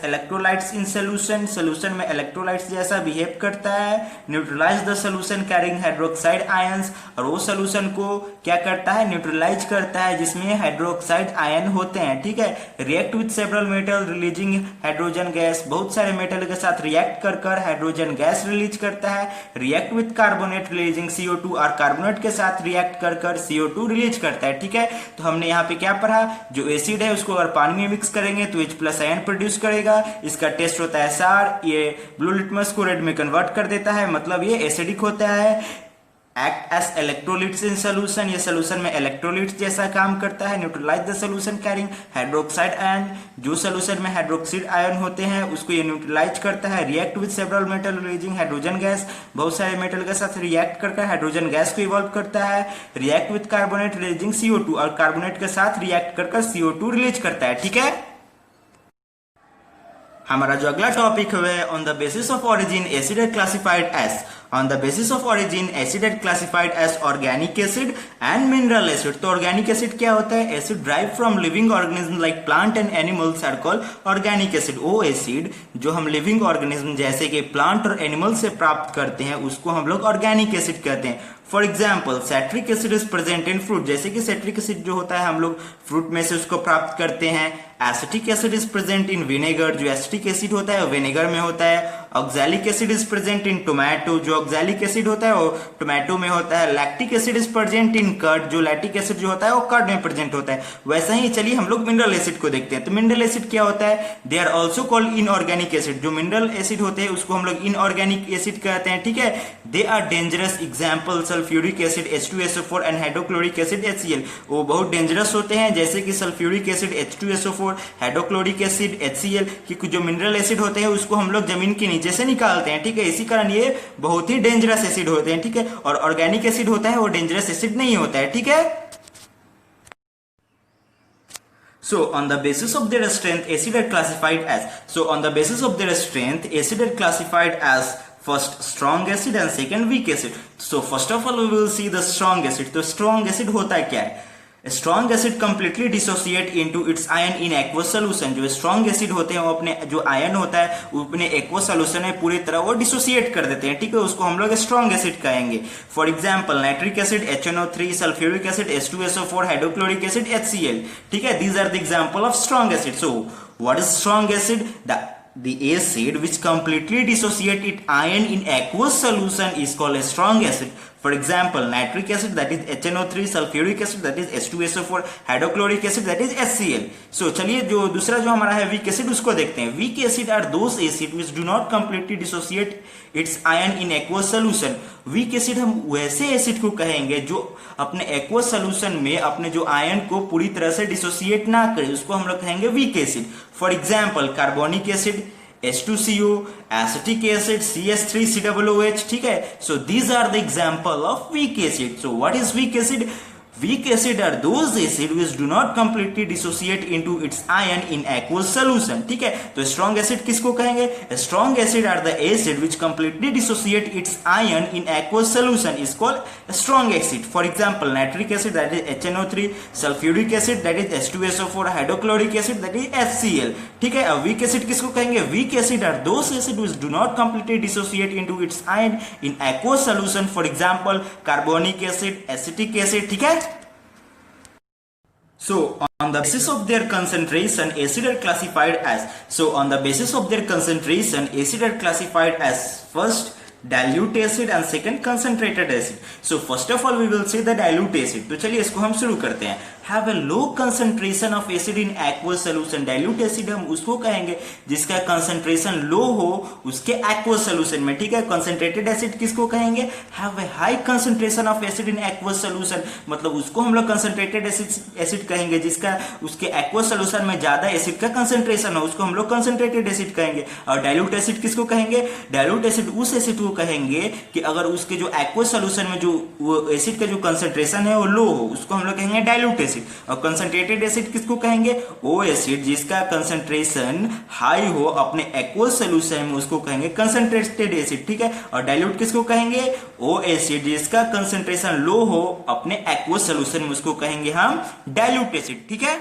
Electrolytes in solution, solution में electrolytes जैसा behave करता है। Neutralise the solution carrying hydroxide ions, और वो सोल्यूशन को क्या करता है, न्यूट्रलाइज करता है जिसमें हाइड्रोक्साइड आयन होते हैं। ठीक है। React with several metal releasing hydrogen gas, बहुत सारे मेटल के साथ रिएक्ट कर कर हाइड्रोजन गैस रिलीज करता है। React with carbonate releasing CO2, और कार्बोनेट के साथ रिएक्ट कर कर CO2 रिलीज करता है। ठीक है। तो हमने यहाँ पे क्या पढ़ा, जो एसिड है उसको अगर पानी में मिक्स करेंगे तो H+ आयन प्रोड्यूस करेगा। इसका टेस्ट होता है SAR, ये ब्लू लिटमस को रेड में कन्वर्ट कर देता है, मतलब ये एसिडिक होता है। Act as electrolytes in solution, ये सोल्यूशन में इलेक्ट्रोलिट्स जैसा काम करता है। Neutralise the solution carrying hydroxide ion, जो सोल्यूशन में हाइड्रोक्साइड आयन होते हैं उसको ये न्यूट्रलाइज करता है। React with several metal releasing hydrogen gas, बहुत सारे मेटल के साथ रिएक्ट करके हाइड्रोजन गैस को इवॉल्व करता है। React with carbonate releasing CO2, और कार्बोनेट के साथ रिएक्ट कर CO2 रिलीज करता है। ठीक है। हमारा जो अगला टॉपिक है, on the basis of origin acid are classified as, on the basis of origin acid are classified as organic acid and mineral acid. तो ऑर्गेनिक एसिड क्या होता है, acid derived from living organism like plant and animals are called organic acid. वो acid जो हम living organism जैसे कि plant और एनिमल से प्राप्त करते हैं उसको हम लोग ऑर्गेनिक एसिड कहते हैं। For example citric acid is present in fruit, जैसे कि सैट्रिक एसिड जो होता है हम लोग फ्रूट में से उसको प्राप्त करते हैं। Acetic acid is present in vinegar, जो एसिटिक एसिड होता है वो विनेगर में होता है। Oxalic acid is present in tomato, जो ऑक्सैलिक एसिड होता है वो टोमेटो में होता है। Lactic acid is present in curd, जो लैक्टिक एसिड जो होता है वो कर्ड में प्रेजेंट होता है। वैसा ही चलिए हम लोग मिनरल एसिड को देखते हैं। तो मिनरल एसिड क्या होता है, they are also called inorganic acid, जो मिनरल एसिड होते हैं उसको हम लोग इनऑर्गेनिक एसिड कहते हैं। ठीक है। They are dangerous, example sulphuric acid H2SO4 and hydrochloric acid HCl, वो बहुत डेंजरस होते हैं, जैसे कि sulphuric acid H2SO4, hydrochloric acid HCl, कि जो मिनरल एसिड होते हैं उसको हम लोग जमीन के नीचे से निकालते हैं। ठीक है। इसी कारण ये बहुत ही डेंजरस एसिड होते हैं। ठीक है। और ऑर्गेनिक एसिड होता है वो डेंजरस एसिड नहीं होता है। ठीक है। So on the basis of their strength, acid are classified as. So on the basis of their strength, acid are classified as first strong acid and second weak acid. So first of all we will see the strong acid. तो strong acid होता है क्या है? Strong acid completely dissociate into its ion in aqueous solution. जो strong acid होते हैं वो अपने जो आयन होता है वो अपने एक्वस सोल्यूशन में पूरी तरह वो डिसोसिएट कर देते हैं। ठीक है। उसको हम लोग स्ट्रॉन्ग एसिड कहेंगे। For example nitric acid HNO3, sulphuric acid H2SO4, hydrochloric acid HCl। ठीक है। These are the example of strong acid. So what is strong acid? The acid which completely dissociate its ion in aqueous solution is called a strong acid. For example, nitric acid that is HNO3, sulfuric acid that is H2SO4, hydrochloric acid that is HCl. So चलिए जो दूसरा जो हमारा है weak acid उसको देखते हैं। Weak acid are those acid which do not completely dissociate its ion in aqueous solution. Weak acid हम वैसे एसिड को कहेंगे जो अपने एक्वस सोल्यूशन में अपने जो आयन को पूरी तरह से डिसोसिएट ना करे, उसको हम लोग कहेंगे weak acid. For example carbonic acid H2CO, acetic acid CH3COOH। ठीक है। So these are the example of weak acid. So what is weak acid? Weak acid are those acid which do not completely dissociate into its ion in aqueous solution. ठीक है। तो strong acid किसको कहेंगे? Strong acid are the acid which completely dissociate its ion in aqueous solution is called strong acid. For example, nitric acid that is HNO3, sulfuric acid that is H2SO4, hydrochloric acid that is HCl. ठीक है। अब weak acid किसको कहेंगे? Weak acid are those acid which do not completely dissociate into its ion in aqueous solution. For example, carbonic acid, acetic acid। ठीक है। So on the basis of their concentration, acid are classified as. So on the basis of their concentration, acid are classified as first dilute acid and second concentrated acid. So first of all we will see the dilute acid. तो चलिए इसको हम शुरू करते हैं। Have a low concentration of acid in aqueous solution. Dilute acid हम उसको कहेंगे जिसका concentration low हो उसके aqueous solution में। ठीक है। concentrated acid किसको कहेंगे? Have a high concentration of acid in aqueous solution, मतलब उसको हम लोग concentrated acid कहेंगे जिसका उसके aqueous solution में ज्यादा एसिड का concentration हो, उसको हम लोग concentrated acid कहेंगे। और dilute acid किसको कहेंगे? dilute acid उस एसिड को कहेंगे कि अगर उसके जो एक्वस सॉल्यूशन में जो वो एसिड का जो कंसंट्रेशन है वो लो हो, उसको हम लोग कहेंगे डाइल्यूट एसिड। और कंसंट्रेटेड एसिड किसको कहेंगे? वो एसिड जिसका कंसंट्रेशन हाई हो अपने एक्वस सॉल्यूशन में, उसको कहेंगे कंसंट्रेटेड एसिड। ठीक है। और डाइल्यूट किसको कहेंगे? वो एसिड जिसका कंसंट्रेशन लो हो अपने एक्वस सॉल्यूशन में, उसको कहेंगे हम डाइल्यूट एसिड। ठीक है।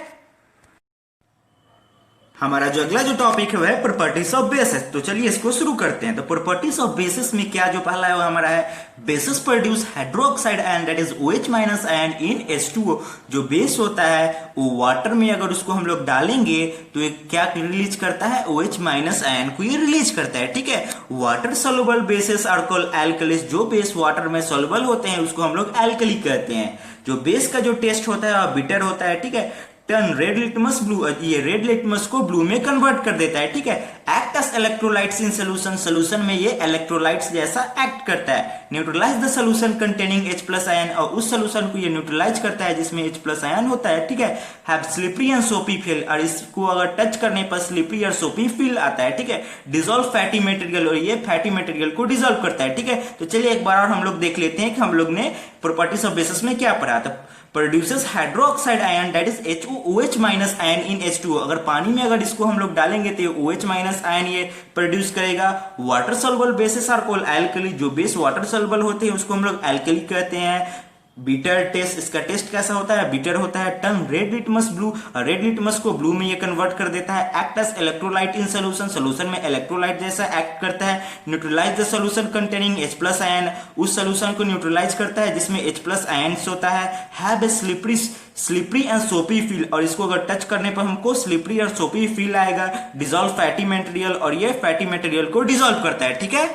हमारा जो अगला जो टॉपिक है वह है प्रॉपर्टीज ऑफ बेसिस। तो चलिए इसको शुरू करते हैं। तो प्रॉपर्टीज ऑफ बेसिस में क्या जो पहला है वो हमारा है basis produce hydroxide ion that is OH minus ion in H2O। जो बेस होता है वो वाटर में अगर उसको हम लोग डालेंगे तो ये क्या रिलीज करता है, OH माइनस आयन को ये रिलीज करता है। ठीक है, water soluble bases are called alkalis. जो बेस वाटर में सोलुबल होते हैं उसको हम लोग एल्कली कहते हैं। जो बेस का जो टेस्ट होता है वो बिटर होता है। ठीक है, टर्न रेड लिटमस ब्लू, ये रेड लिटमस को ब्लू में कन्वर्ट कर देता है। ठीक है, act as electrolytes in solution, solution में ये इलेक्ट्रोलाइट्स जैसा एक्ट करता है। Neutralise the solution containing H plus ion, और उस सोल्यूशन को ये न्यूट्रलाइज करता है जिसमें H प्लस आयन होता है। ठीक है, have slippery and soapy feel, और इसको अगर टच करने पर स्लिपरी और सोपी फील आता है। ठीक है, डिसॉल्व फैटी मटेरियल, और ये फैटी मटेरियल को डिसॉल्व करता है। ठीक है, तो चलिए एक बार और हम लोग देख लेते हैं कि हम लोग ने प्रॉपर्टीज ऑफ बेसिस में क्या पढ़ा था। Produces hydroxide ion that is OH minus ion in H2O। अगर पानी में अगर इसको हम लोग डालेंगे तो OH माइनस आयन ये प्रोड्यूस करेगा। Water soluble bases are called alkali. जो बेस वाटर सोलुबल होते हैं उसको हम लोग एल्कली कहते हैं। बीटर टेस्ट, इसका टेस्ट कैसा होता है, बीटर होता है। Turn red litmus blue, red litmus को ब्लू में ये कन्वर्ट कर देता है। Act as electrolyte in solution, solution में इलेक्ट्रोलाइट जैसा एक्ट करता है। Neutralise the solution containing H plus ion, उस सोल्यूशन को न्यूट्रलाइज करता है जिसमें H प्लस आयन्स होता है। Have a slippery and soapy feel, और इसको अगर टच करने पर हमको स्लिपरी और सोपी फील आएगा। डिसॉल्व फैटी मटेरियल, और ये फैटी मटेरियल को डिसॉल्व करता है। ठीक है,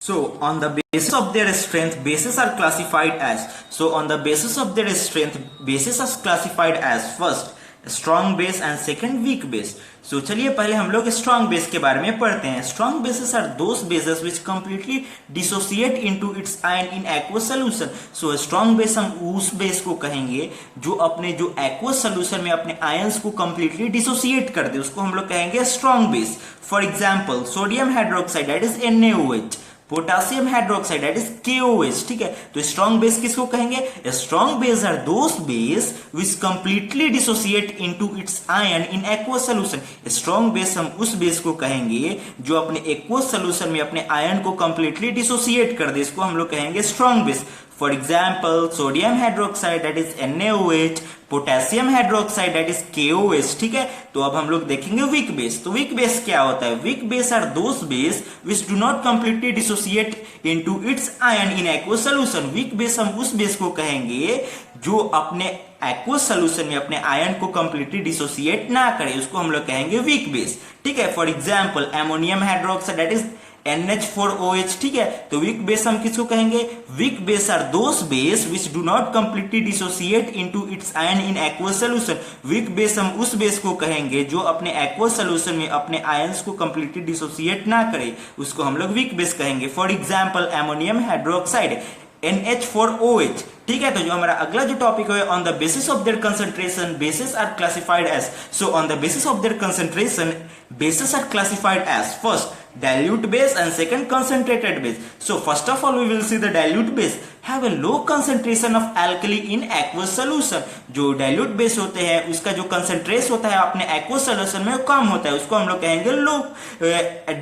so on the basis of their strength bases are classified as, so on the basis of their strength bases are classified as first strong base and second weak base। so चलिए पहले हम लोग strong base के बारे में पढ़ते हैं। strong bases are those bases which completely dissociate into its ion in aqueous solution। so strong base हम उस base को कहेंगे जो अपने जो aqueous solution में अपने ions को completely dissociate कर दे, उसको हम लोग कहेंगे strong base। for example sodium hydroxide that is NaOH, potassium hydroxide that is KOH। ठीक है, तो स्ट्रॉन्ग बेस किसको कहेंगे, strong base are those base which completely dissociate into its ion in aqueous solution. Strong base हम उस base को कहेंगे जो अपने एक्वस सोल्यूशन में अपने आयन को कंप्लीटली डिसोसिएट कर दे, इसको हम लोग कहेंगे strong base. For example sodium hydroxide that is NaOH, potassium hydroxide that is KOH। ठीक है, तो अब हम लोग देखेंगे वीक बेस। तो वीक बेस क्या होता है, weak base are those base which do not completely dissociate into its ion in aqueous solution. Weak base हम उस बेस को कहेंगे जो अपने एक्वस सोल्यूशन में अपने आयन को कंप्लीटली डिसोसिएट ना करे, उसको हम लोग कहेंगे वीक बेस। ठीक है, for example ammonium hydroxide that is NH4OH। ठीक है, तो वीक बेस हम किसको कहेंगे, weak base are those base which do not completely dissociate into its ion in aqueous solution. Weak base हम उस बेस को कहेंगे जो अपने एक्वस सोल्यूशन में अपने आयंस को कंप्लीटली डिसोसिएट ना करे, उसको हम लोग वीक बेस कहेंगे। For example ammonium hydroxide NH4OH। ठीक है, तो जो हमारा अगला जो टॉपिक है on the basis of their concentration bases are classified as. So on the basis of their concentration bases are classified as first dilute base and second concentrated base। so first of all we will see the dilute base have a low concentration of alkali in aqueous solution। जो dilute base होते हैं उसका जो concentration होता है अपने aqueous solution में कम होता है, उसको हम लोग कहेंगे low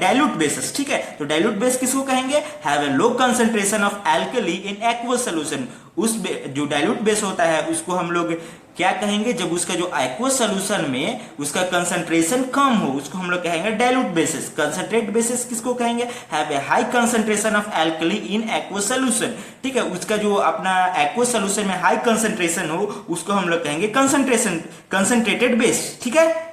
dilute bases। ठीक है, तो dilute base किसको कहेंगे, have a low concentration of alkali in aqueous solution। उस जो डाइल्यूट बेस होता है उसको हम लोग क्या कहेंगे, जब उसका जो एक्वस सोल्यूशन में उसका कंसंट्रेशन कम हो उसको हम लोग कहेंगे डाइल्यूट बेसिस। कंसंट्रेट बेसिस किसको कहेंगे, have a high concentration of alkali in aqueous solution. ठीक है, उसका जो अपना एक्वस सोल्यूशन में हाई कंसंट्रेशन हो उसको हम लोग कहेंगे कंसंट्रेटेड बेस। ठीक है,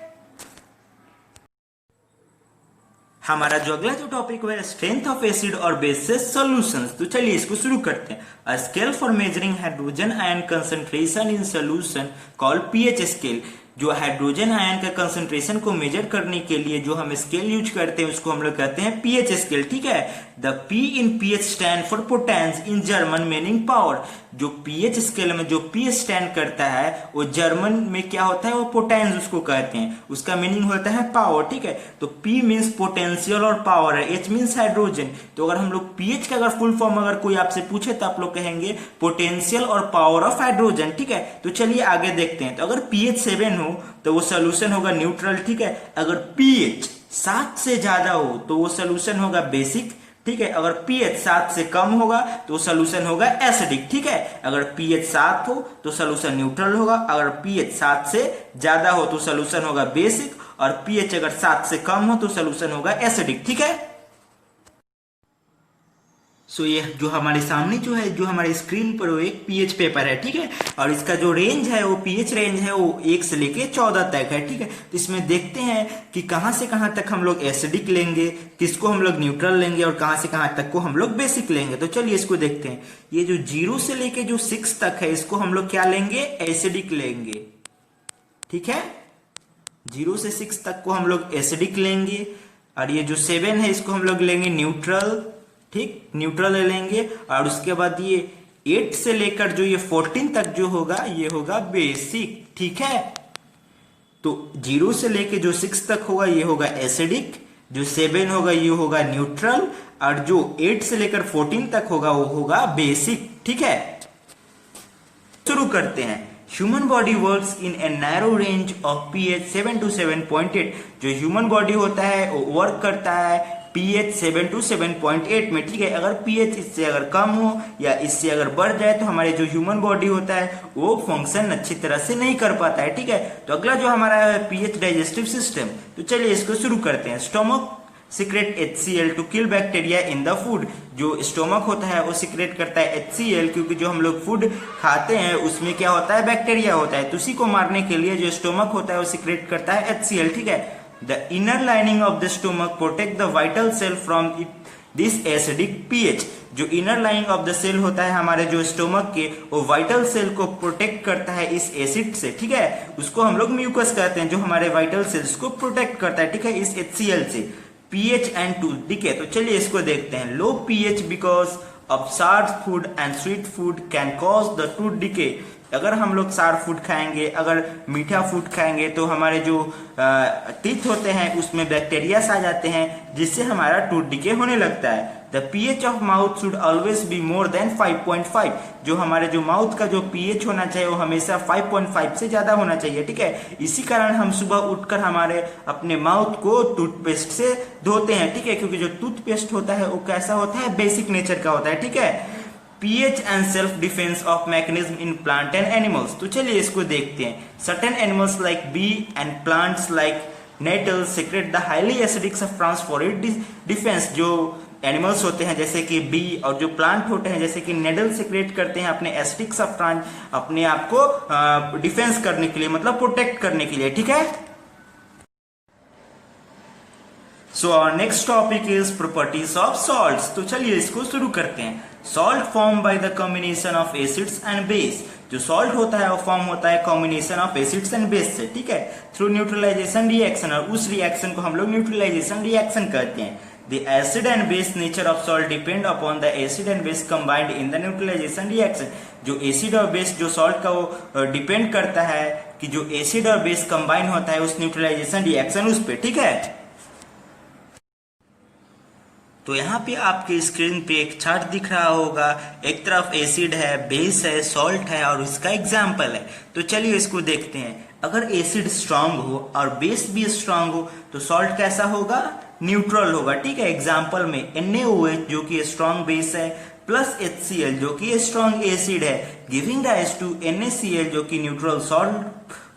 हमारा जो अगला जो टॉपिक है स्ट्रेंथ ऑफ एसिड और बेसिस सॉल्यूशंस। तो चलिए इसको शुरू करते हैं। A scale for measuring hydrogen ion concentration in solution called pH scale. जो हाइड्रोजन आयन का कंसंट्रेशन को मेजर करने के लिए जो हम स्केल यूज करते हैं उसको हम लोग कहते हैं पीएच स्केल। ठीक है, the P in pH stand for potence in German meaning power. जो पीएच स्केल में जो P स्टैंड करता है वो जर्मन में क्या होता है, वो पोटेंस उसको कहते हैं, उसका मीनिंग होता है पावर। ठीक है, तो P मीन्स पोटेंशियल और पावर है, H मीन्स हाइड्रोजन। तो अगर हम लोग पीएच का अगर फुल फॉर्म अगर कोई आपसे पूछे तो आप लोग कहेंगे पोटेंशियल और पावर ऑफ हाइड्रोजन। ठीक है, तो चलिए आगे देखते हैं। तो अगर पीएच 7 हो तो वो सोल्यूशन होगा न्यूट्रल। ठीक है, अगर पीएच 7 से ज्यादा हो तो वो सोल्यूशन होगा बेसिक। ठीक है, अगर पीएच 7 से कम होगा तो सोल्यूशन होगा एसिडिक। ठीक है, अगर पीएच 7 हो तो सोल्यूशन न्यूट्रल होगा, अगर पीएच 7 से ज्यादा हो तो सोल्यूशन होगा बेसिक, और पीएच अगर 7 से कम हो तो सोल्यूशन होगा एसिडिक। ठीक है, सो ये जो हमारे सामने जो है, जो हमारे स्क्रीन पर वो एक पीएच पेपर है। ठीक है, और इसका जो रेंज है वो पीएच रेंज है वो 1 से लेके 14 तक है। ठीक है, तो इसमें देखते हैं कि कहां से कहां तक हम लोग एसिडिक लेंगे, किसको हम लोग न्यूट्रल लेंगे और कहां से कहां तक को हम लोग बेसिक लेंगे। तो चलिए इसको देखते हैं। ये जो 0 से लेके जो 6 तक है इसको हम लोग क्या लेंगे, एसिडिक लेंगे। ठीक है, 0 से 6 तक को हम लोग एसिडिक लेंगे, और ये जो 7 है इसको हम लोग लेंगे न्यूट्रल। ठीक, न्यूट्रल ले लेंगे, और उसके बाद ये 8 से लेकर जो ये 14 तक जो होगा ये होगा बेसिक। ठीक है, तो 0 से लेके जो 6 तक होगा ये होगा एसिडिक, जो 7 होगा ये होगा न्यूट्रल, और जो 8 से लेकर 14 तक होगा वो होगा बेसिक। ठीक है, शुरू करते हैं। Human body works in a narrow range of pH 7 to 7.8। जो ह्यूमन बॉडी होता है वो वर्क करता है पीएच 7 to 7.8 में। ठीक है, अगर पीएच इससे अगर कम हो या इससे अगर बढ़ जाए तो हमारे जो ह्यूमन बॉडी होता है वो फंक्शन अच्छी तरह से नहीं कर पाता है। ठीक है, तो अगला जो हमारा है पीएच डाइजेस्टिव सिस्टम। तो चलिए इसको शुरू करते हैं। Stomach secrete HCl to kill bacteria in the food. जो स्टोमक होता है वो सिक्रेट करता है HCl, क्योंकि जो हम लोग फूड खाते हैं उसमें क्या होता है, बैक्टीरिया होता है, तो उसी को मारने के लिए जो स्टोमक होता है वो सिक्रेट करता है HCl। ठीक है, the inner lining of the stomach protect the vital cell from this acidic pH। जो inner lining of the cell होता है हमारे जो स्टोमक के, वो वाइटल सेल को प्रोटेक्ट करता है इस एसिड से। ठीक है, उसको हम लोग म्यूकस कहते हैं, जो हमारे वाइटल सेल्स को प्रोटेक्ट करता है। ठीक है, इस HCl से। PH and tooth decay. तो चलिए इसको देखते हैं। लो पीएच बिकॉज ऑफ सार food and sweet food can cause the tooth decay. अगर हम लोग सार फूड खाएंगे, अगर मीठा फूड खाएंगे तो हमारे जो टीथ होते हैं उसमें बैक्टीरियास आ जाते हैं, जिससे हमारा टूथ डिके होने लगता है। The pH of mouth should always be more than 5.5। जो हमारे जो माउथ का जो पीएच होना चाहिए वो हमेशा 5.5 से ज्यादा होना चाहिए। ठीक है, इसी कारण हम सुबह उठकर हमारे अपने माउथ को टूथपेस्ट से धोते हैं। ठीक है, क्योंकि जो टूथपेस्ट होता है वो कैसा होता है, बेसिक नेचर का होता है। ठीक है, pH and self defence of mechanism in plant and animals. तो चलिए इसको देखते हैं। Certain animals like bee and plants like nettle secrete the highly acidic substance for it defence. जो एनिमल्स होते हैं जैसे कि बी और जो प्लांट होते हैं जैसे कि नेडल सीक्रेट करते हैं अपने एसिडिक सब्सटेंस अपने आप को डिफेंस करने के लिए, मतलब प्रोटेक्ट करने के लिए। ठीक है, so our next topic is properties of salts. तो चलिए इसको शुरू करते हैं। Salt form by the combination of acids and base. जो सॉल्ट होता है वो फॉर्म होता है combination of acids and base से। ठीक है, थ्रू न्यूट्रलाइजेशन रिएक्शन, और उस रिएक्शन को हम लोग न्यूट्रलाइजेशन रिएक्शन कहते हैं। The acid and base nature of salt depend upon the acid and base combined in the neutralization reaction। जो एसिड और बेस जो सॉल्ट का वो डिपेंड करता है कि जो एसिड और बेस कंबाइन होता है उस न्यूट्रलाइजेशन रिएक्शन उस पे। ठीक है, तो यहाँ पे आपके स्क्रीन पे एक चार्ट दिख रहा होगा। एक तरफ एसिड है, बेस है, सॉल्ट है और इसका एग्जाम्पल है। तो चलिए इसको देखते हैं। अगर एसिड स्ट्रांग हो और बेस भी स्ट्रांग हो तो सॉल्ट कैसा होगा, न्यूट्रल होगा। ठीक है, एग्जाम्पल में NaOH जो कि स्ट्रांग बेस है प्लस HCl जो कि स्ट्रांग एसिड है, गिविंग राइज टू NaCl जो कि न्यूट्रल सॉल्ट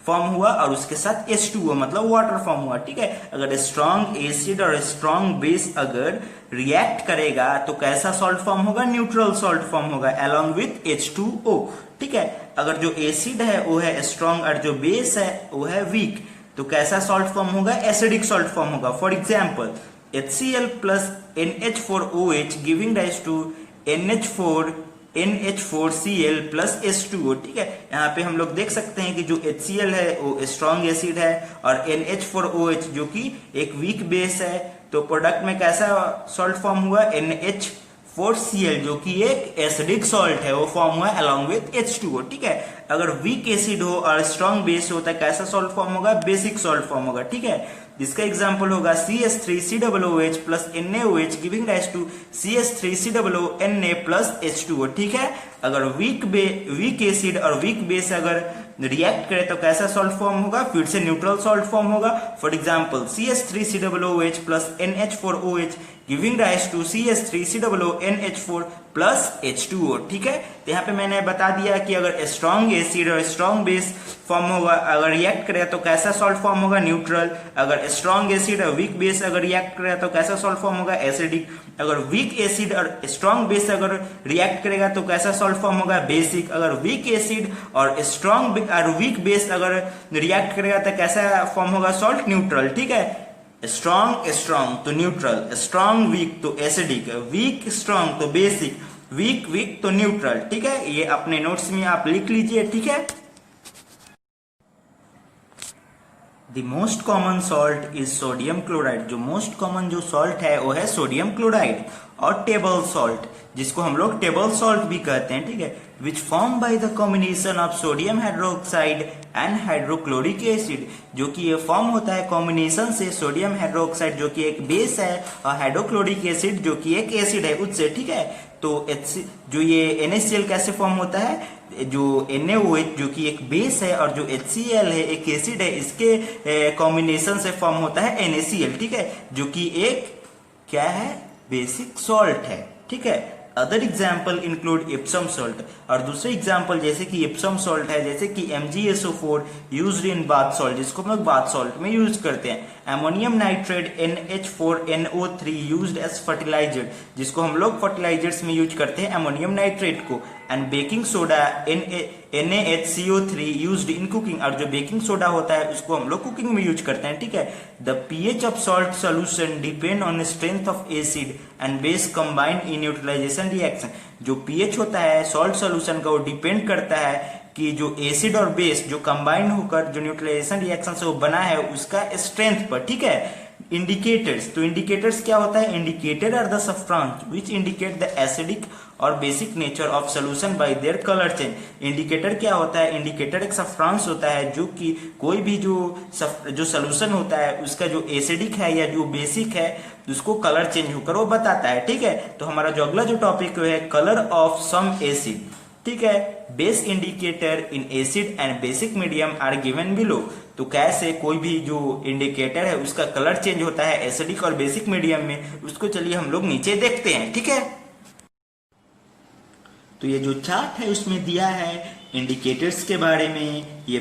फॉर्म हुआ और उसके साथ H2O मतलब वाटर फॉर्म हुआ। ठीक है, अगर स्ट्रांग एसिड और स्ट्रांग बेस अगर रिएक्ट करेगा तो कैसा सॉल्ट फॉर्म होगा, न्यूट्रल सॉल्ट फॉर्म होगा अलोंग विथ H2O। ठीक है, अगर जो एसिड है वो है स्ट्रांग और जो बेस है वो है वीक तो कैसा सॉल्ट फॉर्म होगा, एसिडिक सॉल्ट फॉर्म होगा। For example HCl plus NH4OH giving rise to NH4Cl plus H2O। ठीक है, यहाँ पे हम लोग देख सकते हैं कि जो HCl है वो स्ट्रॉन्ग एसिड है और NH4OH जो कि एक वीक बेस है, तो प्रोडक्ट में कैसा सॉल्ट फॉर्म हुआ, NH4Cl जो कि एक एसिडिक सॉल्ट है वो फॉर्म हुआ अलॉन्ग विथ H2O। ठीक है, अगर वीक एसिड हो और स्ट्रॉन्ग बेस होता है कैसा सॉल्ट फॉर्म होगा, बेसिक सॉल्ट फॉर्म होगा। ठीक है, जिसका एग्जांपल होगा CH3COOH plus NaOH giving rise to CH3COONA plus H2O। ठीक है, अगर वीक एसिड और वीक बेस अगर रिएक्ट करे तो कैसा सॉल्ट फॉर्म होगा, फिर से न्यूट्रल सॉल्ट फॉर्म होगा। For example CH3COOH plus NH4OH giving rise to CH3COONH4 plus H2O। ठीक है, तो यहाँ पे मैंने बता दिया कि अगर स्ट्रॉन्ग एसिड और स्ट्रॉन्ग बेस फॉर्म होगा, अगर रिएक्ट करेगा तो कैसा सॉल्ट फॉर्म होगा, न्यूट्रल। अगर स्ट्रॉन्ग एसिड और वीक बेस अगर रिएक्ट करेगा तो कैसा सॉल्ट फॉर्म होगा, एसिडिक। अगर वीक एसिड और स्ट्रॉन्ग बेस अगर रिएक्ट करेगा तो कैसा सॉल्ट फॉर्म होगा, बेसिक। अगर वीक एसिड और स्ट्रॉन्ग और वीक बेस अगर रिएक्ट करेगा तो कैसा फॉर्म होगा, सॉल्ट, न्यूट्रल। ठीक है, स्ट्रॉन्ग स्ट्रॉन्ग तो न्यूट्रल, स्ट्रॉन्ग वीक तो एसिडिक, वीक स्ट्रॉन्ग तो बेसिक, वीक वीक तो न्यूट्रल। ठीक है, ये अपने नोट्स में आप लिख लीजिए। ठीक है, the most common salt is sodium chloride. जो मोस्ट कॉमन जो सॉल्ट है वो है सोडियम क्लोराइड। और टेबल सॉल्ट, जिसको हम लोग टेबल सॉल्ट भी कहते हैं। ठीक है, which form by the combination of sodium hydroxide and hydrochloric acid. जो कि ये फॉर्म होता है कॉम्बिनेशन से सोडियम हाइड्रोक्साइड जो कि एक बेस है और हाइड्रोक्लोरिक एसिड जो कि एक एसिड है उससे। ठीक है, तो जो ये NaCl कैसे फॉर्म होता है, जो NaOH जो कि एक बेस है और जो HCl है एक एसिड है, इसके कॉम्बिनेशन से फॉर्म होता है NaCl। ठीक है, जो कि एक क्या है, बेसिक सॉल्ट है। ठीक है, other example include Epsom salt. और दूसरे एग्जाम्पल जैसे कि इप्सम सॉल्ट है, जैसे कि MgSO4 used in bath salt, जिसको हम लोग बाथ सॉल्ट में यूज करते हैं। Ammonium nitrate NH4NO3 used as fertiliser, जिसको हम लोग फर्टिलाइजर्स में यूज करते हैं अमोनियम नाइट्रेट को। And baking soda NaHCO3 used in cooking. और जो बेकिंग सोडा होता है उसको हम लोग कुकिंग में यूज करते हैं। ठीक है, the pH of salt solution depend on strength of acid and base combined in neutralisation reaction. जो pH होता है सॉल्ट सोल्यूशन का, वो डिपेंड करता है कि जो एसिड और बेस जो कंबाइंड होकर जो न्यूट्रलाइजेशन रिएक्शन से वो बना है उसका स्ट्रेंथ पर। ठीक है, इंडिकेटर्स, तो इंडिकेटर्स क्या होता है, indicator are the substance which indicate the acidic और basic nature of solution by their colour change. Indicator क्या होता है, इंडिकेटर एक सब्सटेंस होता है जो कि कोई भी जो सॉल्यूशन होता है उसका जो एसिडिक है या जो बेसिक है उसको कलर चेंज होकर वो बताता है। ठीक है, तो हमारा जो अगला जो टॉपिक है कलर ऑफ सम एसिड। ठीक है, base indicator in acid and basic medium are given below. तो कैसे कोई भी जो इंडिकेटर है उसका कलर चेंज होता है एसिडिक और बेसिक मीडियम में, उसको चलिए हम लोग नीचे देखते हैं। ठीक है, तो ये जो चार्ट है उसमें दिया है इंडिकेटर्स के बारे में। ये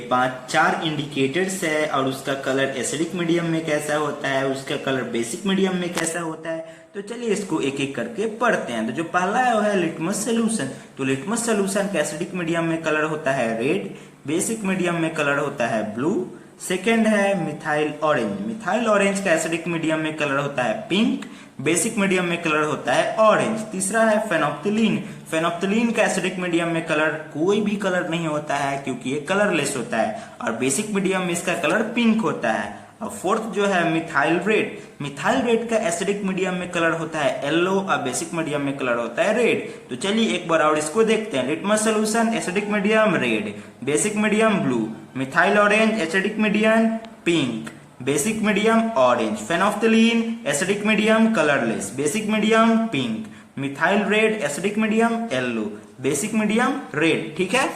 4 इंडिकेटर्स है और उसका कलर एसिडिक मीडियम में कैसा होता है, उसका कलर बेसिक मीडियम में कैसा होता है। तो चलिए इसको एक एक करके पढ़ते हैं। तो जो पहला है वो है लिटमस सोल्यूशन। तो लिटमस सोल्यूशन का एसिडिक मीडियम में कलर होता है रेड, बेसिक मीडियम में कलर होता है ब्लू। सेकेंड है मिथाइल ऑरेंज। मिथाइल ऑरेंज का एसिडिक मीडियम में कलर होता है पिंक, बेसिक मीडियम में कलर होता है ऑरेंज। तीसरा है फेनोप्थिलीन। फेनोप्थिलीन का एसिडिक मीडियम में कलर कोई भी कलर नहीं होता है क्योंकि ये कलरलेस होता है और बेसिक मीडियम में इसका कलर पिंक होता है। और फोर्थ जो है मिथाइल रेड। मिथाइल रेड का एसिडिक मीडियम में कलर होता है येलो और बेसिक मीडियम में कलर होता है रेड। तो चलिए एक बार और इसको देखते हैं। Litmus solution acidic medium red, basic medium blue, methyl orange acidic medium pink, basic medium orange, phenolphthalein acidic medium colourless, basic medium pink, methyl red acidic medium yellow, basic medium red. ठीक है,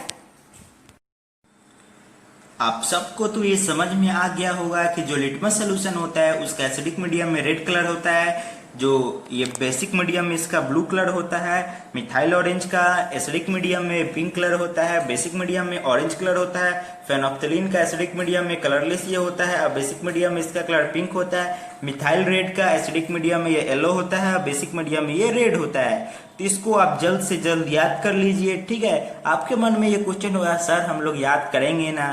आप सबको तो ये समझ में आ गया होगा कि जो लिटमस सोल्यूशन होता है उसका एसिडिक मीडियम में रेड कलर होता है, जो ये बेसिक मीडियम में इसका ब्लू कलर होता है, मिथाइल ऑरेंज का एसिडिक मीडियम में पिंक कलर होता है, बेसिक मीडियम में ऑरेंज कलर होता है, फेनोप्थिलीन का एसिडिक मीडियम में कलरलेस ये होता है और बेसिक मीडियम में इसका कलर पिंक होता है, मिथाइल रेड का एसिडिक मीडियम में ये येलो होता है और बेसिक मीडियम में ये रेड होता है। तो इसको आप जल्द से जल्द याद कर लीजिए। ठीक है, आपके मन में ये क्वेश्चन होगा सर हम लोग याद करेंगे ना,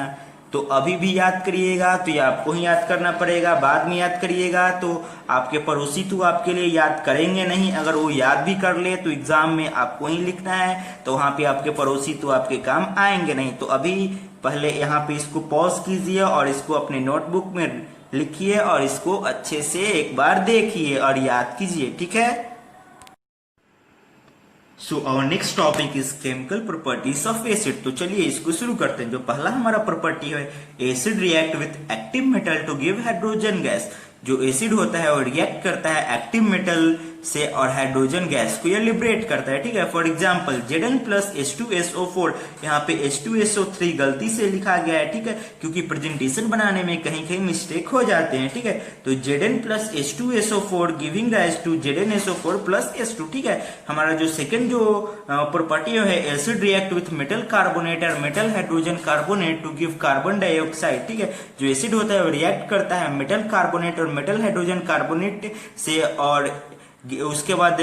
तो अभी भी याद करिएगा तो ये आपको ही याद करना पड़ेगा, बाद में याद करिएगा तो आपके पड़ोसी तो आपके लिए याद करेंगे नहीं। अगर वो याद भी कर ले तो एग्जाम में आपको ही लिखना है, तो वहां पे आपके पड़ोसी तो आपके काम आएंगे नहीं। तो अभी पहले यहाँ पे इसको पॉज कीजिए और इसको अपने नोटबुक में लिखिए और इसको अच्छे से एक बार देखिए और याद कीजिए। ठीक है, so our next topic is chemical properties of acid. तो चलिए इसको शुरू करते हैं। जो पहला हमारा प्रॉपर्टी है, acid react with active metal to give hydrogen gas. जो एसिड होता है वो रिएक्ट करता है एक्टिव मेटल से और हाइड्रोजन गैस को ये लिबरेट करता है, ठीक है। For example Zn plus H2SO4, यहाँ पे H2SO3 गलती से लिखा गया है, ठीक है, क्योंकि प्रेजेंटेशन बनाने में कहीं कहीं मिस्टेक हो जाते हैं, ठीक है। तो Zn plus H2SO4 giving rise to ZnSO4 plus H2, ठीक है। हमारा जो सेकेंड जो प्रॉपर्टी है, acid react with metal carbonate और metal hydrogen carbonate to give carbon dioxide, ठीक है। जो एसिड होता है वो रिएक्ट करता है मेटल कार्बोनेट और मेटल हाइड्रोजन कार्बोनेट से, और उसके बाद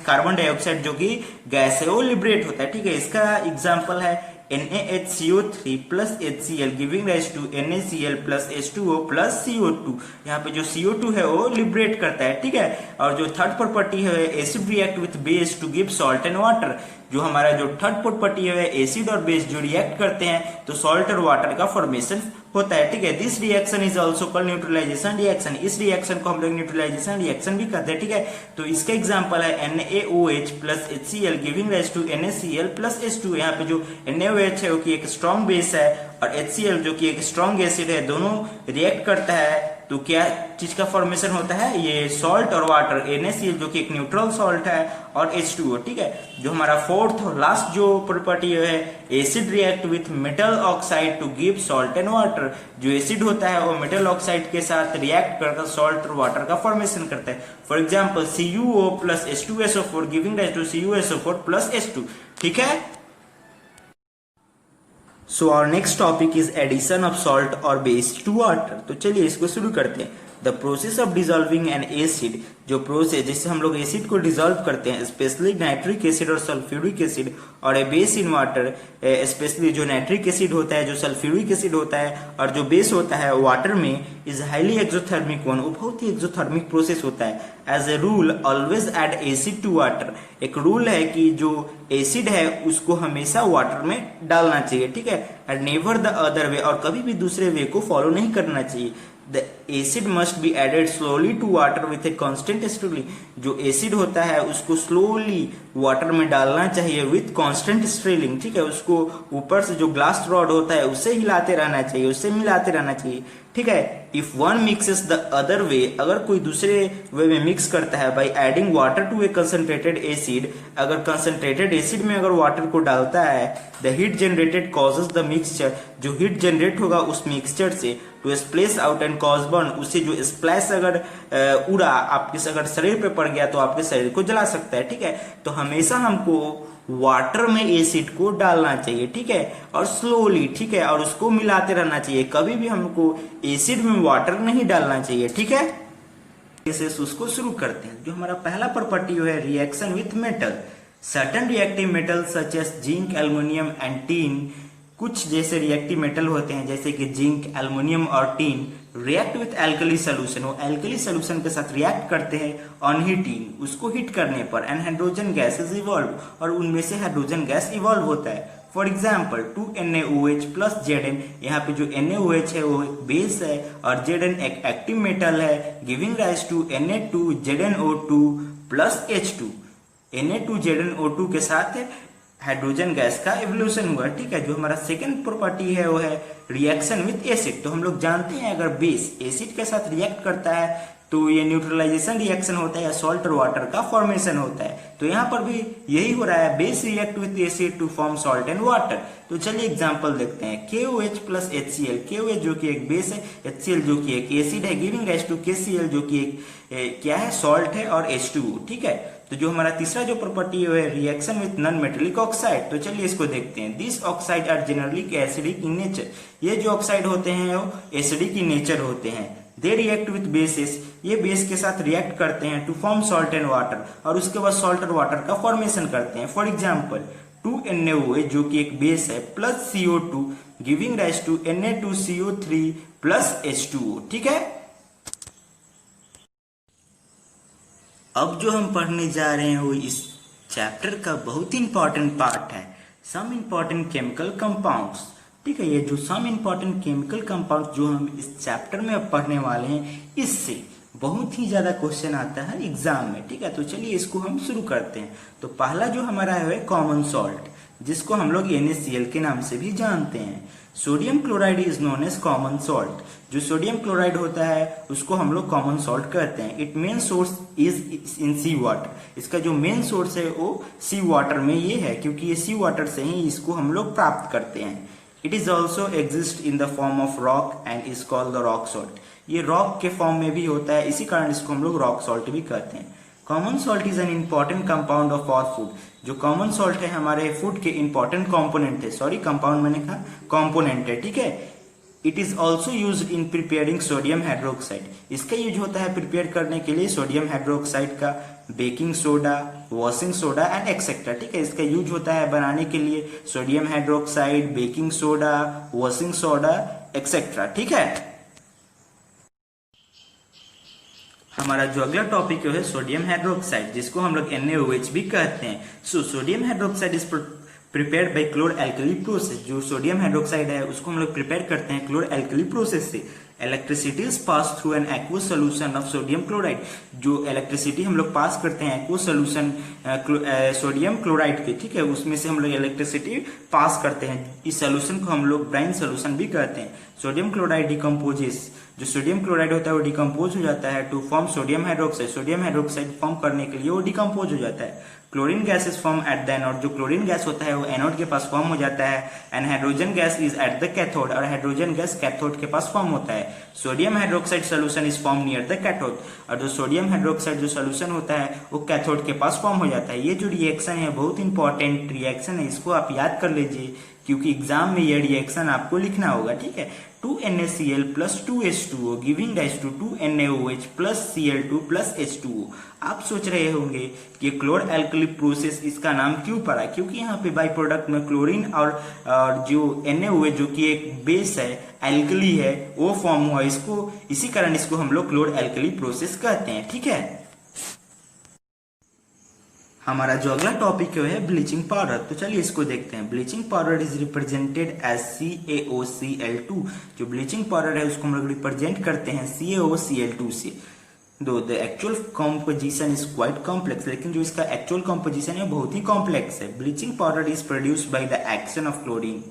कार्बन डाइऑक्साइड जो कि गैस है वो लिबरेट होता है, ठीक है। इसका एग्जांपल है NaHCO3 plus HCl giving rise to NaCl plus H2O plus CO2। यहाँ पे जो CO2 है वो लिबरेट करता है, ठीक है। और जो थर्ड प्रॉपर्टी है, acid react with base to give salt and water. जो हमारा जो थर्ड प्रॉपर्टी है, एसिड और बेस जो रिएक्ट करते हैं तो सॉल्ट और वाटर का फॉर्मेशन होता है, ठीक है। This reaction is also called neutralisation reaction. इस रिएक्शन को हम लोग न्यूट्रलाइजेशन रिएक्शन भी कहते हैं, ठीक है। तो इसका एग्जांपल है NaOH plus HCl giving rise to NaCl plus H2। यहाँ पे जो NaOH है वो कि एक स्ट्रॉन्ग बेस है और HCl जो कि एक स्ट्रॉन्ग एसिड है, दोनों रिएक्ट करता है तो क्या चीज का फॉर्मेशन होता है, ये सॉल्ट और वाटर। NaCl जो कि एक न्यूट्रल सॉल्ट है और H2O, ठीक है। जो हमारा फोर्थ और लास्ट जो प्रॉपर्टी है, acid react with metal oxide to give salt and water. जो एसिड होता है वो मेटल ऑक्साइड के साथ रिएक्ट करकर सॉल्ट और वाटर का फॉर्मेशन करता है। For example CuO plus H2SO4 giving rise to CuSO4 plus H2, ठीक है। So our next topic is addition of salt और बेस टू वाटर। तो चलिए इसको शुरू करते हैं। The process of dissolving an acid, जो प्रोसेस जिससे हम लोग एसिड को डिजॉल्व करते हैं, स्पेशली नाइट्रिक एसिड और सल्फ्यूरिक एसिड, और a base in water, specially जो नाइट्रिक एसिड होता है, जो सल्फ्यूरिक एसिड होता है, और जो बेस होता है वाटर में, इज हाईली एक्सोथर्मिक वन, वो बहुत ही एक्सोथर्मिक प्रोसेस होता है। As a rule always add acid to water, एक रूल है कि जो एसिड है उसको हमेशा वाटर में डालना चाहिए, ठीक है। एंड नेवर द अदर वे, और कभी भी दूसरे वे को फॉलो नहीं करना चाहिए। The acid must be added slowly to water with a constant stirring। जो एसिड होता है उसको स्लोली वाटर में डालना चाहिए विथ कांस्टेंट स्टिरिंग, ठीक है। उसको ऊपर से जो ग्लास रॉड होता है उससे हिलाते रहना चाहिए, उससे मिलाते रहना चाहिए, ठीक है। If one mixes the other way, अगर कोई दूसरे वे में मिक्स करता है, by adding water to a concentrated acid, अगर कंसंट्रेटेड एसिड में अगर वाटर को डालता है, the heat generated causes the mixture, जो हीट जनरेट होगा उस मिक्सचर से, to splash out and cause burn, उससे जो स्प्लैश अगर उड़ा आपके अगर शरीर पे पड़ गया तो आपके शरीर को जला सकता है, ठीक है। तो हमेशा हमको वाटर में एसिड को डालना चाहिए, ठीक है, और स्लोली, ठीक है, और उसको मिलाते रहना चाहिए। कभी भी हमको एसिड में वाटर नहीं डालना चाहिए, ठीक है। इसे उसको शुरू करते हैं। जो हमारा पहला प्रॉपर्टी है, reaction with metal. Certain reactive metal such as zinc, aluminium and tin, कुछ जैसे रिएक्टिव मेटल होते हैं जैसे कि जिंक, एल्युमिनियम और tin, react with alkali solution, वो एल्कली सोल्यूशन के साथ रिएक्ट करते हैं ऑन हीटिंग, उसको हीट करने पर, and hydrogen gas is evolve, और उनमें से हाइड्रोजन गैस इवॉल्व होता है। For example 2NaOH plus Zn, यहाँ पे जो NaOH है वो एक बेस है और Zn एक एक्टिव मेटल है, giving rise to Na2ZnO2 plus H2। Na2ZnO2 के साथ हाइड्रोजन गैस का एवोल्यूशन हुआ, ठीक है। जो हमारा सेकेंड प्रॉपर्टी है वो है रिएक्शन विथ एसिड। तो हम लोग जानते हैं अगर बेस एसिड के साथ रिएक्ट करता है तो ये न्यूट्रलाइजेशन रिएक्शन होता है या सॉल्ट और वाटर का फॉर्मेशन होता है। तो यहाँ पर भी यही हो रहा है, base react with acid to form salt and water. तो चलिए एग्जांपल देखते हैं। KOH प्लस HCl, KOH जो कि एक बेस है, HCl जो कि एक एसिड है, गिविंग राइज टू KCl जो कि एक क्या है, सॉल्ट है, और H2O, ठीक है। तो जो हमारा तीसरा जो प्रॉपर्टी है, reaction with non metallic oxide. तो चलिए इसको देखते हैं। This oxide are generally acidic in nature, ये जो ऑक्साइड होते हैं वो एसिडिक इन नेचर होते हैं। दे रिएक्ट विथ बेसिस, ये बेस के साथ रिएक्ट करते हैं to form salt and water, और उसके बाद सॉल्ट और वाटर का फॉर्मेशन करते हैं। फॉर एग्जाम्पल 2NaOH जो कि एक बेस है plus CO2 giving rise to Na2CO3 plus H2O, ठीक है। अब जो हम पढ़ने जा रहे हैं वो इस चैप्टर का बहुत ही इंपॉर्टेंट पार्ट है, सम इंपॉर्टेंट केमिकल कंपाउंड्स, ठीक है। ये जो सम इंपॉर्टेंट केमिकल कंपाउंड्स जो हम इस चैप्टर में अब पढ़ने वाले हैं, इससे बहुत ही ज्यादा क्वेश्चन आता है एग्जाम में, ठीक है। तो चलिए इसको हम शुरू करते हैं। तो पहला जो हमारा है कॉमन सॉल्ट, जिसको हम लोग NaCl के नाम से भी जानते हैं। Sodium chloride is known as common salt. जो सोडियम क्लोराइड होता है उसको हम लोग कॉमन सॉल्ट कहते हैं। It main source is in sea water. इसका जो मेन सोर्स है वो सी वाटर में ये है, क्योंकि ये सी वाटर से ही इसको हम लोग प्राप्त करते हैं। It is also exist in the form of rock and is called the rock salt. ये रॉक के फॉर्म में भी होता है, इसी कारण इसको हम लोग रॉक सॉल्ट भी कहते हैं। Common salt is an important compound of our food. जो कॉमन सॉल्ट है हमारे फूड के इंपॉर्टेंट कंपोनेंट है, सॉरी कंपाउंड मैंने कहा कंपोनेंट है, ठीक है। It is also use in preparing sodium hydroxide. इसका यूज होता है प्रिपेयर करने के लिए सोडियम हाइड्रोक्साइड का, baking soda, washing soda and etcetera, ठीक है। इसका यूज होता है बनाने के लिए sodium hydroxide, baking soda, washing soda etcetera, ठीक है। हमारा जो अगला टॉपिक है सोडियम हाइड्रोक्साइड, जिसको हम लोग NaOH भी कहते हैं। So sodium hydroxide is prepared by chlor alkali process. जो सोडियम हाइड्रोक्साइड है उसको हम लोग प्रिपेयर करते हैं क्लोर एल्कली प्रोसेस से। Electricity is pass through an aqueous solution of sodium chloride. जो इलेक्ट्रिसिटी हम लोग पास करते हैं एक्वस सोल्यूशन सोडियम क्लोराइड के, ठीक है, उसमें से हम लोग इलेक्ट्रिसिटी पास करते हैं। इस सोल्यूशन को हम लोग ब्राइन सोल्यूशन भी कहते हैं। Sodium chloride decomposes. जो सोडियम क्लोराइड होता है वो डिकम्पोज हो जाता है to form sodium hydroxide. Sodium hydroxide form करने के लिए वो डिकम्पोज हो जाता है। Chlorine gas is form at the anode. जो क्लोरीन गैस होता है वो एनोड के पास फॉर्म हो जाता है। And hydrogen gas is at the cathode. और हाइड्रोजन गैस कैथोड के पास फॉर्म होता है। Sodium hydroxide solution is form near the cathode. और जो सोडियम हाइड्रोक्साइड जो सोल्यूशन होता है वो कैथोड के पास फॉर्म हो जाता है। ये जो रिएक्शन है बहुत इंपॉर्टेंट रिएक्शन है, इसको आप याद कर लीजिए क्योंकि एग्जाम में ये रिएक्शन आपको लिखना होगा, ठीक है। 2NaCl plus 2H2O giving rise to 2NaOH plus Cl2 plus H2O। आप सोच रहे होंगे कि क्लोर एल्कली प्रोसेस इसका नाम क्यों पड़ा, क्योंकि यहाँ पे बाई प्रोडक्ट में क्लोरीन और जो NaOH जो कि एक बेस है, एल्कली है, वो फॉर्म हुआ। इसको इसी कारण इसको हम लोग क्लोर एल्कली प्रोसेस कहते हैं, ठीक है। हमारा जो अगला टॉपिक है ब्लीचिंग पाउडर, तो चलिए इसको देखते हैं। Bleaching powder is represented as CaOCl2। जो ब्लीचिंग पाउडर है उसको हम लोग रिप्रेजेंट करते हैं CaOCl2 से। Though the actual composition is quite complex, लेकिन जो इसका एक्चुअल कॉम्पोजिशन है बहुत ही कॉम्प्लेक्स है। Bleaching powder is produced by the action of chlorine.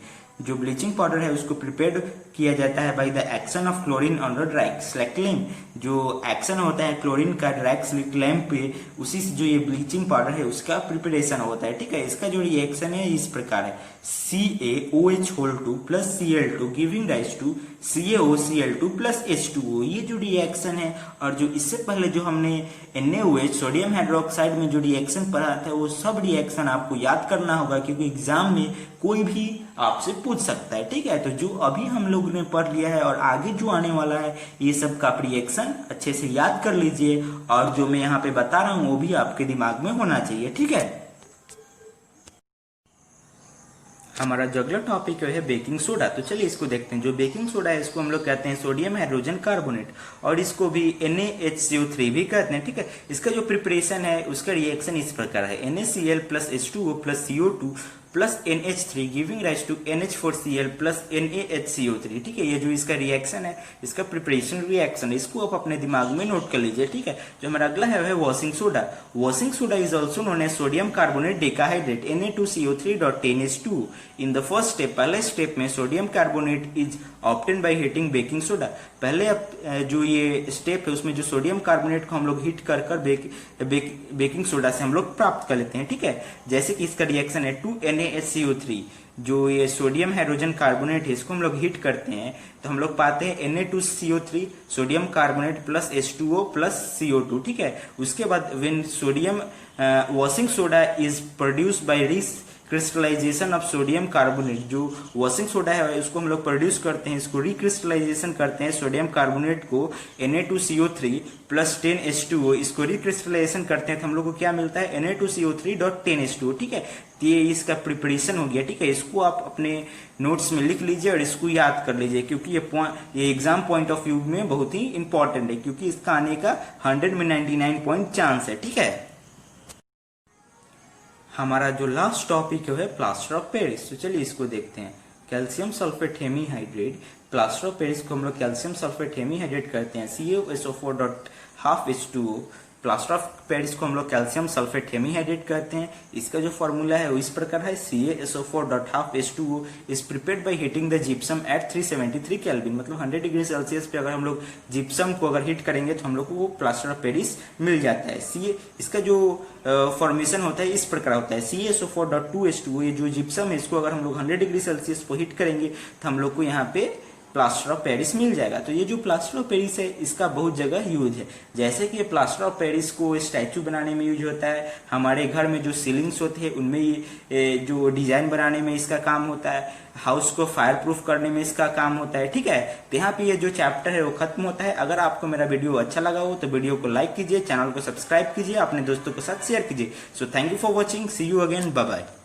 जो ब्लीचिंग पाउडर है उसको प्रिपेयर्ड किया जाता है by the action of chlorine on the dry slaked lime. जो एक्शन होता है क्लोरीन का डाइक्सिलिक लैम्प पे, उसी से जो ये ब्लीचिंग पाउडर है उसका प्रिपरेशन होता है, ठीक है। इसका जो रिएक्शन है इस प्रकार है, CaOH2 plus Cl2 giving rise to CaOCl2 plus H2O। ये जो रिएक्शन है, और जो इससे पहले जो हमने NaOH सोडियम हाइड्रोक्साइड में जो रिएक्शन पढ़ा था वो सब रिएक्शन आपको याद करना होगा, क्योंकि एग्जाम में कोई भी आपसे पूछ सकता है, ठीक है। तो जो अभी हम लोग ने पढ़ लिया है और आगे जो आने वाला है ये सब का रिएक्शन अच्छे से याद कर लीजिए, और जो मैं यहाँ पे बता रहा हूँ वो भी आपके दिमाग में होना चाहिए, ठीक है। हमारा जो अगला टॉपिक है बेकिंग सोडा, तो चलिए इसको देखते हैं। जो बेकिंग सोडा है इसको हम लोग कहते हैं सोडियम हाइड्रोजन कार्बोनेट, और इसको भी NaHCO3 भी कहते हैं, ठीक है। इसका जो प्रिपरेशन है उसका रिएक्शन इस प्रकार है, NaCl plus H2O plus CO2 plus NH3 giving rise to NH4Cl plus NaHCO3, ठीक है। ये जो इसका रिएक्शन है इसका प्रिपरेशन रिएक्शन है, इसको आप अपने दिमाग में नोट कर लीजिए, ठीक है। जो हमारा अगला है washing soda. Washing soda is also known as sodium carbonate decahydrate Na2CO3.10H2। In the first step, पहले स्टेप में sodium carbonate is obtain by heating baking soda. पहले जो ये स्टेप है उसमें जो सोडियम कार्बोनेट को हम लोग हीट कर बेकिंग सोडा से हम लोग प्राप्त कर लेते हैं, ठीक है। जैसे कि इसका रिएक्शन है 2NaHCO3, जो ये सोडियम हाइड्रोजन कार्बोनेट है इसको हम लोग हीट करते हैं तो हम लोग पाते हैं Na2CO3 sodium carbonate plus H2O plus CO2, ठीक है। उसके बाद when sodium washing soda is produced by crystallisation of sodium carbonate. जो वॉशिंग सोडा है उसको हम लोग प्रोड्यूस करते हैं, इसको रिक्रिस्टलाइजेशन करते हैं सोडियम कार्बोनेट को Na2CO3 प्लस 10H2O, इसको रिक्रिस्टलाइजेशन करते हैं तो हम लोग को क्या मिलता है Na2CO3.10H2O, ठीक है। तो ये इसका प्रिपरेशन हो गया, ठीक है। इसको आप अपने नोट्स में लिख लीजिए और इसको याद कर लीजिए, क्योंकि ये एग्जाम पॉइंट ऑफ व्यू में बहुत ही इंपॉर्टेंट है, क्योंकि इसका आने का 100 में 99 पॉइंट चांस है, ठीक है। हमारा जो लास्ट टॉपिक है प्लास्टर ऑफ पेरिस, तो चलिए इसको देखते हैं। Calcium sulphate hemihydrate, plaster of Paris को हम लोग कैल्शियम सल्फेट हेमीहाइड्रेट करते हैं CaSO4.12H2O प्लास्टर ऑफ पेरिस को हम लोग कैल्शियम सल्फेट हेमीहाइड्रेट कहते हैं। इसका जो फॉर्मूला है वो इस प्रकार है, CaSO4.12H2O is prepared by heating the gypsum at 373 Kelvin. मतलब 100 डिग्री सेल्सियस पे अगर हम लोग जिप्सम को अगर हीट करेंगे तो हम लोग को वो प्लास्टर ऑफ पेरिस मिल जाता है। इसका जो फॉर्मेशन होता है इस प्रकार होता है, CaSO4.2H2O, ये जो जिप्सम है इसको अगर हम लोग 100 डिग्री सेल्सियस पर हीट करेंगे तो हम लोग को यहाँ पे प्लास्टर ऑफ पेरिस मिल जाएगा। तो ये जो प्लास्टर ऑफ पेरिस है इसका बहुत जगह यूज है, जैसे कि प्लास्टर ऑफ पेरिस को स्टैचू बनाने में यूज होता है, हमारे घर में जो सीलिंग्स होते हैं उनमें ये जो डिजाइन बनाने में इसका काम होता है, हाउस को फायर प्रूफ करने में इसका काम होता है। ठीक है, तो यहाँ पे ये जो चैप्टर है वो खत्म होता है। अगर आपको मेरा वीडियो अच्छा लगा हो तो वीडियो को लाइक कीजिए, चैनल को सब्सक्राइब कीजिए, अपने दोस्तों के साथ शेयर कीजिए। So thank you for watching, see you again, bye bye.